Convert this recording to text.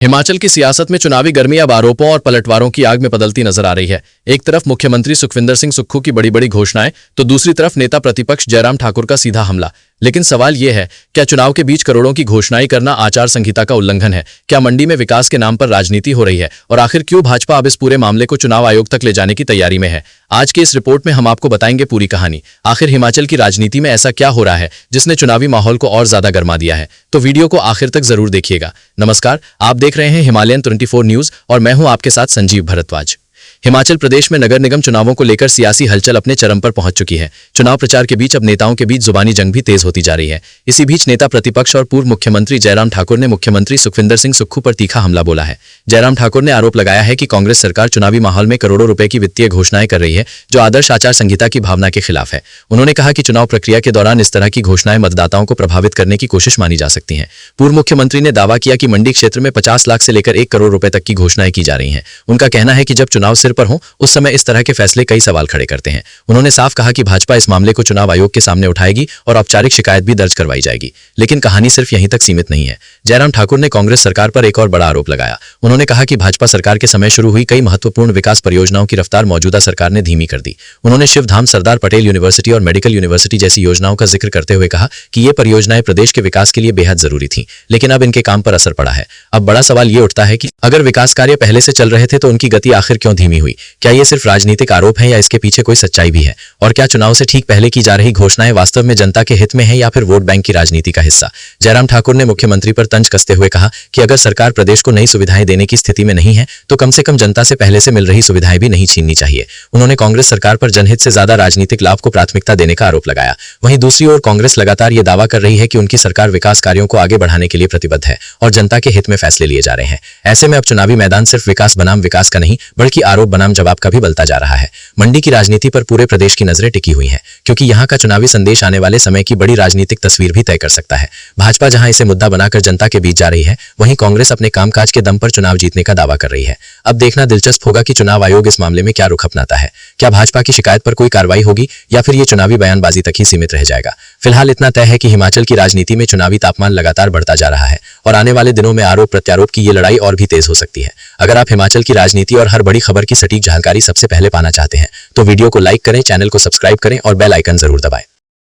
हिमाचल की सियासत में चुनावी गर्मी अब आरोपों और पलटवारों की आग में बदलती नजर आ रही है। एक तरफ मुख्यमंत्री सुखविंदर सिंह सुक्खू की बड़ी बड़ी घोषणाएं, तो दूसरी तरफ नेता प्रतिपक्ष जयराम ठाकुर का सीधा हमला। लेकिन सवाल यह है, क्या चुनाव के बीच करोड़ों की घोषणाएं करना आचार संहिता का उल्लंघन है? क्या मंडी में विकास के नाम पर राजनीति हो रही है? और आखिर क्यों भाजपा अब इस पूरे मामले को चुनाव आयोग तक ले जाने की तैयारी में है? आज के इस रिपोर्ट में हम आपको बताएंगे पूरी कहानी। आखिर हिमाचल की राजनीति में ऐसा क्या हो रहा है जिसने चुनावी माहौल को और ज्यादा गर्मा दिया है? तो वीडियो को आखिर तक जरूर देखिएगा। नमस्कार, आप देख रहे हैं हिमालयन 24 न्यूज और मैं हूं आपके साथ संजीव भरद्वाज। हिमाचल प्रदेश में नगर निगम चुनावों को लेकर सियासी हलचल अपने चरम पर पहुंच चुकी है। चुनाव प्रचार के बीच अब नेताओं के बीच जुबानी जंग भी तेज होती जा रही है। इसी बीच नेता प्रतिपक्ष और पूर्व मुख्यमंत्री जयराम ठाकुर ने मुख्यमंत्री सुखविंदर सिंह सुक्खू पर तीखा हमला बोला है। जयराम ठाकुर ने आरोप लगाया है कि कांग्रेस सरकार चुनावी माहौल में करोड़ों रुपए की वित्तीय घोषणाएं कर रही है, जो आदर्श आचार संहिता की भावना के खिलाफ है। उन्होंने कहा कि चुनाव प्रक्रिया के दौरान इस तरह की घोषणाएं मतदाताओं को प्रभावित करने की कोशिश मानी जा सकती हैं। पूर्व मुख्यमंत्री ने दावा किया कि मंडी क्षेत्र में 50 लाख से लेकर 1 करोड़ रुपए तक की घोषणाएं की जा रही हैं। उनका कहना है कि जब चुनाव सिर पर हो उस समय इस तरह के फैसले कई सवाल खड़े करते हैं। उन्होंने साफ कहा कि भाजपा इस मामले को चुनाव आयोग के सामने उठाएगी और औपचारिक शिकायत भी दर्ज करवाई जाएगी। लेकिन कहानी सिर्फ यहीं तक सीमित नहीं है। जयराम ठाकुर ने कांग्रेस सरकार पर एक और बड़ा आरोप लगाया। उन्होंने कहा कि भाजपा सरकार के समय शुरू हुई कई महत्वपूर्ण विकास परियोजनाओं की रफ्तार मौजूदा सरकार ने धीमी कर दी। उन्होंने शिवधाम, सरदार पटेल यूनिवर्सिटी और मेडिकल यूनिवर्सिटी जैसी योजनाओं का जिक्र करते हुए कहा कि ये परियोजनाएं प्रदेश के विकास के लिए बेहद जरूरी थीं, लेकिन अब इनके काम पर असर पड़ा है। अब बड़ा सवाल ये उठता है कि अगर विकास कार्य पहले से चल रहे थे तो उनकी गति आखिर क्यों धीमी हुई? क्या ये सिर्फ राजनीतिक आरोप है या इसके पीछे कोई सच्चाई भी है? और क्या चुनाव से ठीक पहले की जा रही घोषणाएं वास्तव में जनता के हित में है या फिर वोट बैंक की राजनीति का हिस्सा? जयराम ठाकुर ने मुख्यमंत्री पर तंज कसते हुए कहा कि अगर सरकार प्रदेश को नई सुविधाएं देने की स्थिति में नहीं है तो कम से कम जनता से पहले से मिल रही सुविधाएं भी नहीं छीननी चाहिए। उन्होंने कांग्रेस सरकार पर जनहित से ज्यादा राजनीतिक लाभ को प्राथमिकता देने का आरोप लगाया। वहीं दूसरी ओर कांग्रेस लगातार ये दावा कर रही है कि उनकी सरकार विकास कार्यों को आगे बढ़ाने के लिए प्रतिबद्ध है और जनता के हित में फैसले लिए जा रहे हैं। ऐसे में अब चुनावी मैदान सिर्फ विकास बनाम विकास का नहीं बल्कि आरोप बनाम जवाब का भी बनता जा रहा है। मंडी की राजनीति पर पूरे प्रदेश की नजरें टिकी हुई हैं, क्योंकि यहां का चुनावी संदेश आने वाले समय की बड़ी राजनीतिक तस्वीर भी तय कर सकता है। भाजपा जहां इसे मुद्दा बनाकर जनता के बीच जा रही है, वहीं कांग्रेस अपने कामकाज के दम पर चुनाव जीतने का दावा कर रही है। अब देखना दिलचस्प होगा कि चुनाव आयोग इस मामले में क्या रुख अपनाता है। क्या भाजपा की शिकायत पर कोई कार्रवाई होगी या फिर ये चुनावी बयानबाजी तक ही सीमित रह जाएगा? फिलहाल इतना तय है कि हिमाचल की राजनीति में चुनावी तापमान लगातार बढ़ता जा रहा है और आने वाले दिनों में आरोप प्रत्यारोप की ये लड़ाई और भी तेज हो सकती है। अगर आप हिमाचल की राजनीति और हर बड़ी खबर की सटीक जानकारी सबसे पहले पाना चाहते हैं तो वीडियो को लाइक करें, चैनल को सब्सक्राइब करें और बेल आइकन जरूर दबाएं।